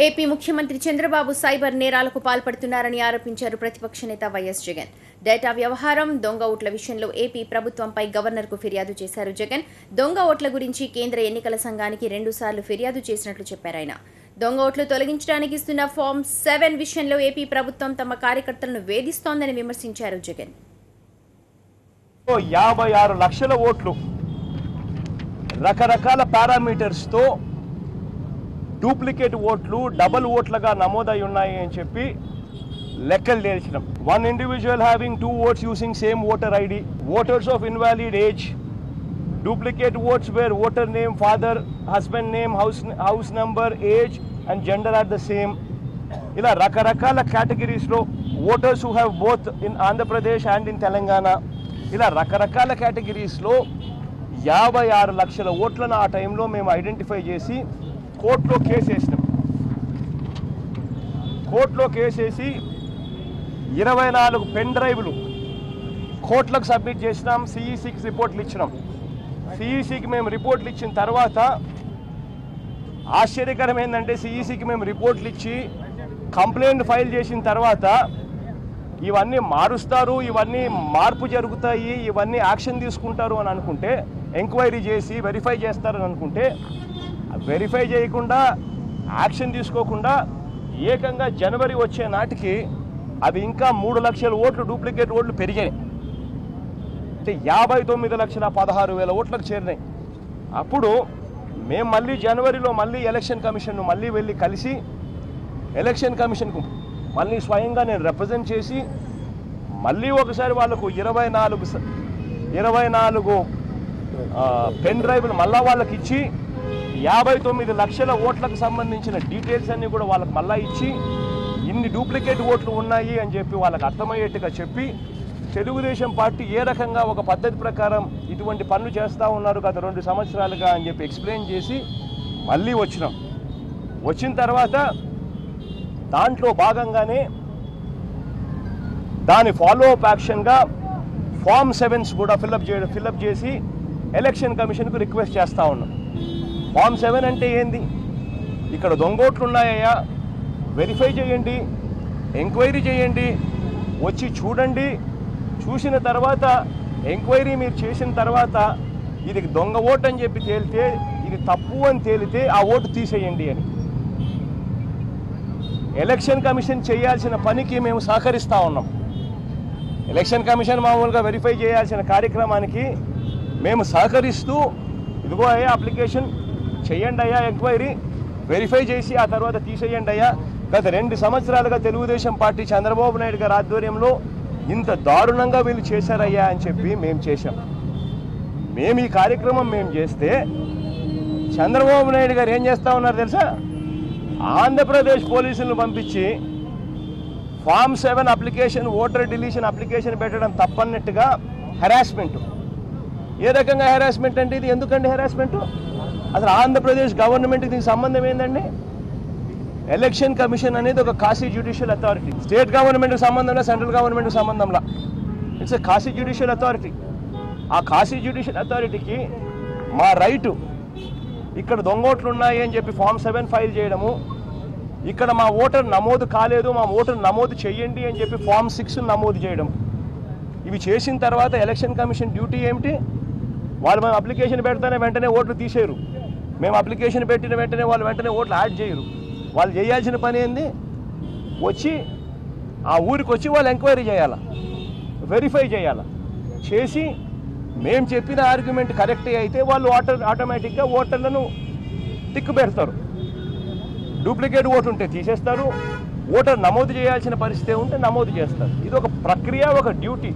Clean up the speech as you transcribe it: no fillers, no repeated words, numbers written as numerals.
AP ముఖ్యమంత్రి Chandrababu cyber నేరాలకు పాల్పడుతున్నారని ఆరోపించారు ప్రతిపక్ష నేత వైఎస్ జగన్. డేటా వ్యవహారం, దొంగ ఓట్ల విషయంలో ఏపీ ప్రభుత్వంపై గవర్నర్కు ఫిర్యాదు చేశారు జగన్. దొంగ ఓట్ల గురించి కేంద్ర ఎన్నికల సంఘానికి 2 సార్లు ఫిర్యాదు చేసినట్లు చెప్పారు ఆయన. దొంగ ఓట్లు తొలగించడానికి ఇస్తున్న ఫామ్ 7 విషయంలో ఏపీ ప్రభుత్వం తమ కార్యకర్తలను వేధిస్తోందని విమర్శించారు జగన్. 56 లక్షల ఓట్లు రకరకాల పారామీటర్స్ తో డూప్లికేట్ ఓట్లు డబుల్ ఓట్లుగా నమోదై ఉన్నాయి అని చెప్పి లెక్కలు తేల్చినాం. One individual having 2 votes using same voter ID, voters of invalid age, duplicate votes where voter name, father, husband name, house number, age and gender are the same. ఇలా రకరకాల కేటగిరీస్లో voters who have both in Andhra Pradesh and in Telangana, ఇలా రకరకాల కేటగిరీస్లో 56 లక్షల ఓట్లను ఆ టైంలో మేము ఐడెంటిఫై చేసి కోర్టులో కేసు వేసినాం. కోర్టులో కేసు వేసి 24 పెన్ డ్రైవ్లు కోర్టులకు సబ్మిట్ చేసినాం. సిఈసికి రిపోర్ట్లు ఇచ్చినాం. సిఈసికి మేము రిపోర్ట్లు ఇచ్చిన తర్వాత ఆశ్చర్యకరం ఏంటంటే సిఈసికి మేము రిపోర్ట్లు ఇచ్చి కంప్లైంట్ ఫైల్ చేసిన తర్వాత ఇవన్నీ మారుస్తారు, ఇవన్నీ మార్పు జరుగుతాయి, ఇవన్నీ యాక్షన్ తీసుకుంటారు అని అనుకుంటే, ఎంక్వైరీ చేసి వెరిఫై చేస్తారని అనుకుంటే, వెరిఫై చేయకుండా యాక్షన్ తీసుకోకుండా ఏకంగా జనవరి వచ్చే నాటికి అవి ఇంకా 3 లక్షల ఓట్లు డూప్లికేట్ ఓట్లు పెరిగాయి. అంటే 59,16,000 ఓట్లకు చేరినాయి. అప్పుడు మేము మళ్ళీ జనవరిలో మళ్ళీ ఎలక్షన్ కమిషన్ను మళ్ళీ వెళ్ళి కలిసి ఎలక్షన్ కమిషన్కు మళ్ళీ స్వయంగా నేను రిప్రజెంట్ చేసి మళ్ళీ ఒకసారి వాళ్ళకు 24 పెన్ డ్రైవ్లు మళ్ళా వాళ్ళకి ఇచ్చి 59 లక్షల ఓట్లకు సంబంధించిన డీటెయిల్స్ అన్నీ కూడా వాళ్ళకి మళ్ళా ఇచ్చి ఇన్ని డూప్లికేట్ ఓట్లు ఉన్నాయి అని చెప్పి వాళ్ళకి అర్థమయ్యేట్టుగా చెప్పి తెలుగుదేశం పార్టీ ఏ రకంగా ఒక పద్ధతి ప్రకారం ఇటువంటి పనులు చేస్తూ ఉన్నారు గత 2 సంవత్సరాలుగా అని చెప్పి ఎక్స్ప్లెయిన్ చేసి మళ్ళీ వచ్చినాం. వచ్చిన తర్వాత దాంట్లో భాగంగానే దాని ఫాలో అప్ యాక్షన్గా ఫామ్ 7 కూడా ఫిల్అప్ చేసి ఎలక్షన్ కమిషన్కు రిక్వెస్ట్ చేస్తూ ఉన్నాం. ఫామ్ 7 అంటే ఏంది? ఇక్కడ దొంగోట్లు ఉన్నాయా, వెరిఫై చేయండి, ఎంక్వైరీ చేయండి, వచ్చి చూడండి, చూసిన తర్వాత ఎంక్వైరీ మీరు చేసిన తర్వాత ఇది దొంగ ఓటు అని చెప్పి తేలితే, ఇది తప్పు అని తేలితే ఆ ఓటు తీసేయండి అని. ఎలక్షన్ కమిషన్ చేయాల్సిన పనికి మేము సహకరిస్తూ ఉన్నాం. ఎలక్షన్ కమిషన్ మామూలుగా వెరిఫై చేయాల్సిన కార్యక్రమానికి మేము సహకరిస్తూ ఇదిగో అయ్యా అప్లికేషన్ చేయండి అయ్యా, ఎంక్వైరీ వెరిఫై చేసి ఆ తర్వాత తీసేయండి అయ్యా, గత 2 సంవత్సరాలుగా తెలుగుదేశం పార్టీ చంద్రబాబు నాయుడు గారి ఆధ్వర్యంలో ఇంత దారుణంగా వీళ్ళు చేశారయ్యా అని చెప్పి మేము చేశాం. మేము ఈ కార్యక్రమం మేము చేస్తే చంద్రబాబు నాయుడు గారు ఏం చేస్తూ ఉన్నారు తెలుసా? ఆంధ్రప్రదేశ్ పోలీసులను పంపించి form 7 application, voter deletion application పెట్టడం తప్పన్నట్టుగా హెరాస్మెంట్. ఏ రకంగా హెరాస్మెంట్ అంటే ఇది? ఎందుకండి హెరాస్మెంట్? అసలు ఆంధ్రప్రదేశ్ గవర్నమెంట్కి దీనికి సంబంధం ఏందండి? ఎలక్షన్ కమిషన్ అనేది ఒక కాశీ జ్యుడిషియల్ అథారిటీ. స్టేట్ గవర్నమెంట్కి సంబంధంలో, సెంట్రల్ గవర్నమెంట్కి సంబంధంలో it's a Kashi judicial authority. ఆ కాశీ జ్యుడిషియల్ అథారిటీకి మా రైటు ఇక్కడ దొంగోట్లు ఉన్నాయి అని చెప్పి ఫామ్ 7 ఫైల్ చేయడము, ఇక్కడ మా ఓటర్ నమోదు కాలేదు, మా ఓటర్ నమోదు చేయండి అని చెప్పి ఫామ్ 6 నమోదు చేయడం, ఇవి చేసిన తర్వాత ఎలక్షన్ కమిషన్ డ్యూటీ ఏమిటి? వాళ్ళు మేము అప్లికేషన్ పెడితేనే వెంటనే ఓట్లు తీసేయరు, మేము అప్లికేషన్ పెట్టిన వెంటనే వాళ్ళు వెంటనే ఓట్లు యాడ్ చేయరు. వాళ్ళు చేయాల్సిన పని ఏంది? వచ్చి ఆ ఊరికి వచ్చి వాళ్ళు ఎంక్వైరీ చేయాలా, వెరిఫై చేయాలా, చేసి మేము చెప్పిన ఆర్గ్యుమెంట్ కరెక్టే అయితే వాళ్ళు ఆటోమేటిక్గా ఓటర్లను టిక్కు పెడతారు. డూప్లికేట్ ఓటు ఉంటే తీసేస్తారు, ఓటర్ నమోదు చేయాల్సిన పరిస్థితి ఉంటే నమోదు చేస్తారు. ఇది ఒక ప్రక్రియ, ఒక డ్యూటీ.